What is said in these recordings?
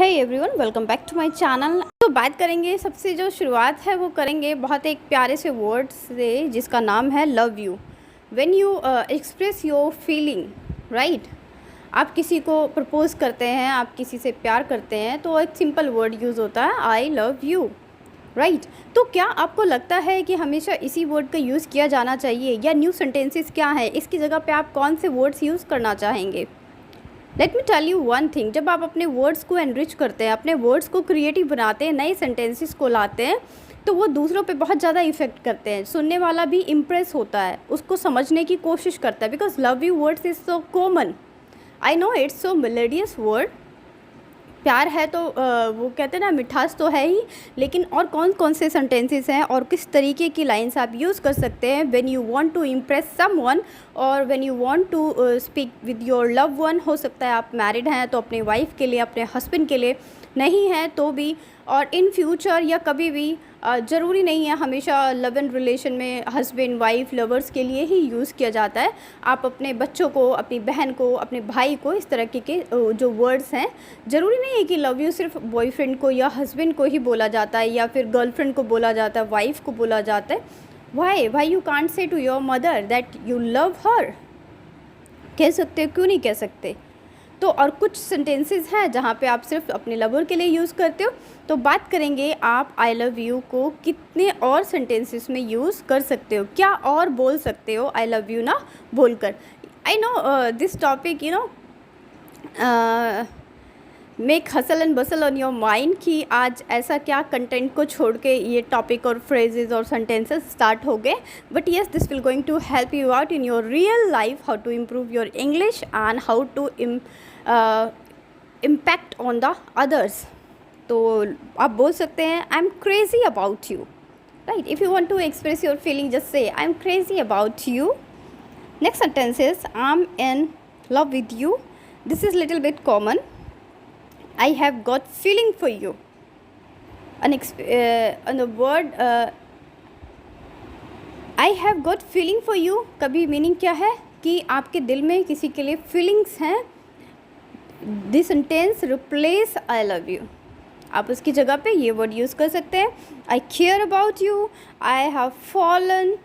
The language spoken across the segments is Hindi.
Hey everyone, welcome back to my channel. तो बात करेंगे, सबसे जो शुरुआत है वो करेंगे बहुत एक प्यारे से वर्ड से जिसका नाम है love you. When you express your feeling, right. आप किसी को प्रपोज करते हैं, आप किसी से प्यार करते हैं तो एक सिंपल वर्ड यूज़ होता है, आई लव यू, राइट। तो क्या आपको लगता है कि हमेशा इसी वर्ड का यूज़ किया जाना चाहिए, या न्यू सेंटेंसेस क्या है, इसकी जगह पे आप कौन से वर्ड्स यूज़ करना चाहेंगे? Let me tell you one thing, जब आप अपने वर्ड्स को एनरिच करते हैं, अपने वर्ड्स को क्रिएटिव बनाते हैं, नए सेंटेंसेस को लाते हैं, तो वो दूसरों पे बहुत ज़्यादा इफेक्ट करते हैं। सुनने वाला भी इम्प्रेस होता है, उसको समझने की कोशिश करता है, because love you words is so common. I know it's so melodious word. प्यार है तो वो कहते हैं ना, मिठास तो है ही, लेकिन और कौन कौन से सेंटेंसेस हैं और किस तरीके की लाइंस आप यूज़ कर सकते हैं when you want to impress someone, और when you want to speak with your love one. हो सकता है आप मैरिड हैं तो अपने वाइफ के लिए, अपने हस्बैंड के लिए, नहीं हैं तो भी, और इन फ्यूचर या कभी भी। ज़रूरी नहीं है हमेशा लव एंड रिलेशन में हस्बैंड वाइफ लवर्स के लिए ही यूज़ किया जाता है। आप अपने बच्चों को, अपनी बहन को, अपने भाई को, इस तरह के जो वर्ड्स हैं, ज़रूरी नहीं है कि लव यू सिर्फ बॉयफ्रेंड को या हस्बैंड को ही बोला जाता है, या फिर गर्लफ्रेंड को बोला जाता है, वाइफ को बोला जाता है। Why you can't say to your mother that you love her? कह सकते हो, क्यों नहीं कह सकते? तो और कुछ सेंटेंसेस हैं जहाँ पे आप सिर्फ अपने लवर के लिए यूज़ करते हो। तो बात करेंगे आप आई लव यू को कितने और सेंटेंसेस में यूज़ कर सकते हो, क्या और बोल सकते हो आई लव यू ना बोलकर। I know this topic you know make hustle and Bansal on your mind कि आज ऐसा क्या कंटेंट को छोड़ के ये टॉपिक और फ्रेजेस और सेंटेंसेस स्टार्ट हो गए। But yes, this will going to help you out in your real life, how to improve your English and how to impact on the others. तो आप बोल सकते हैं I am crazy about you, right. If you want to express your feeling, just say I am crazy about you. Next sentence is I am in love with you. This is little bit common. I have got feeling for you. The word I have got feeling for you, कभी मीनिंग क्या है कि आपके दिल में किसी के लिए फीलिंग्स हैं। This sentence replace I love you. आप उसकी जगह पे ये वर्ड यूज़ कर सकते हैं, I care about you, I have fallen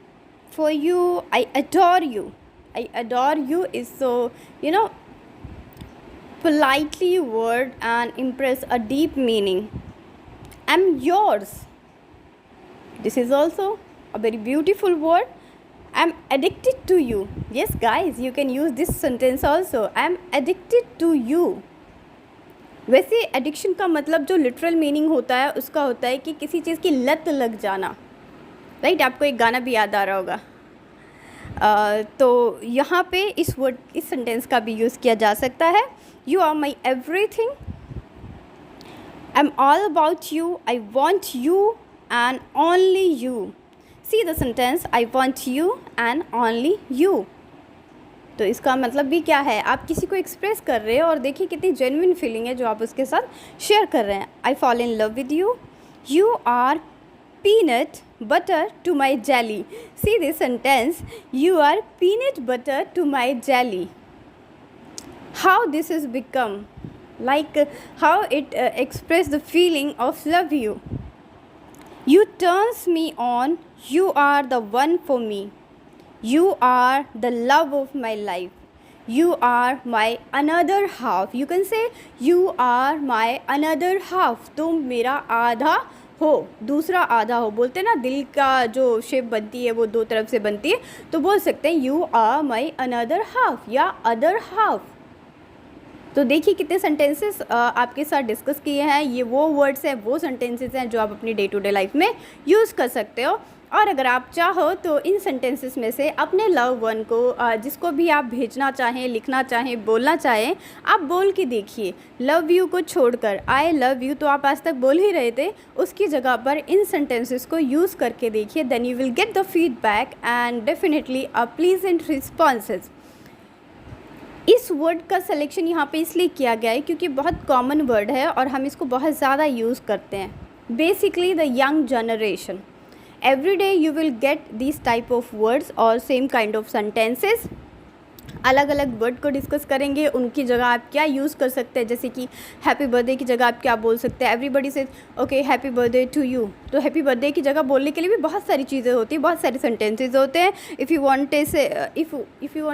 for you, I adore you. I adore you is so politely word and impress a deep meaning. I'm yours. This is also a very beautiful word. I'm addicted to you. Yes guys, you can use this sentence also. I'm addicted to you. वैसे एडिक्शन का मतलब जो लिटरल मीनिंग होता है उसका होता है कि किसी चीज़ की लत लग जाना, राइट। आपको एक गाना भी याद आ रहा होगा। तो यहाँ पे इस सेंटेंस का भी यूज़ किया जा सकता है। You are my everything. I'm all about you. I want you and only you. See the sentence, I want you and only you. तो इसका मतलब भी क्या है, आप किसी को एक्सप्रेस कर रहे हो और देखिए कितनी जेन्युइन फीलिंग है जो आप उसके साथ शेयर कर रहे हैं। I fall in love with you. You are peanut butter to my jelly. See this sentence, you are peanut butter to my jelly. How this has become, like how it express the feeling of love you. You turns me on, you are the one for me, you are the love of my life, you are my another half. You can say you are my another half. तुम मेरा आधा हो, दूसरा आधा हो। बोलते हैं ना, दिल का जो शेप बनती है वो दो तरफ से बनती है, तो बोल सकते हैं you are my another half या अदर हाफ। तो देखिए कितने सेंटेंसेस आपके साथ डिस्कस किए हैं। ये वो वर्ड्स हैं, वो सेंटेंसेस हैं जो आप अपनी डे टू डे लाइफ में यूज़ कर सकते हो। और अगर आप चाहो तो इन सेंटेंसेस में से अपने लव वन को, जिसको भी आप भेजना चाहें, लिखना चाहें, बोलना चाहें, आप बोल के देखिए। लव यू को छोड़कर आई लव यू तो आप आज तक बोल ही रहे थे, उसकी जगह पर इन सेंटेंसेस को यूज़ करके देखिए। Then you will get the feedback and definitely a pleasant responses. इस वर्ड का सिलेक्शन यहाँ पे इसलिए किया गया है क्योंकि बहुत कॉमन वर्ड है और हम इसको बहुत ज़्यादा यूज़ करते हैं। Basically the young generation, every day you will get this type of words और सेम काइंड ऑफ सेंटेंसेस। अलग अलग वर्ड को डिस्कस करेंगे, उनकी जगह आप क्या यूज़ कर सकते हैं। जैसे कि हैप्पी बर्थडे की जगह आप क्या बोल सकते हैं। एवरीबडी से okay happy birthday to you, तो हैप्पी बर्थडे की जगह बोलने के लिए भी बहुत सारी चीज़ें होती हैं, बहुत सारे सेंटेंसेस होते हैं। If you want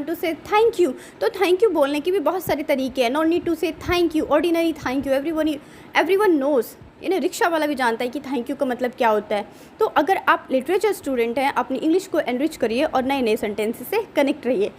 to say thank you, तो थैंक यू बोलने की भी बहुत सारे तरीके हैं। No need to say thank you, ordinary thank you, everyone knows, rickshaw वाला भी जानता है कि थैंक यू का मतलब क्या होता है। तो अगर आप लिटरेचर स्टूडेंट हैं, अपनी इंग्लिश को एनरिच करिए और नए नए सेंटेंसेस से कनेक्ट रहिए।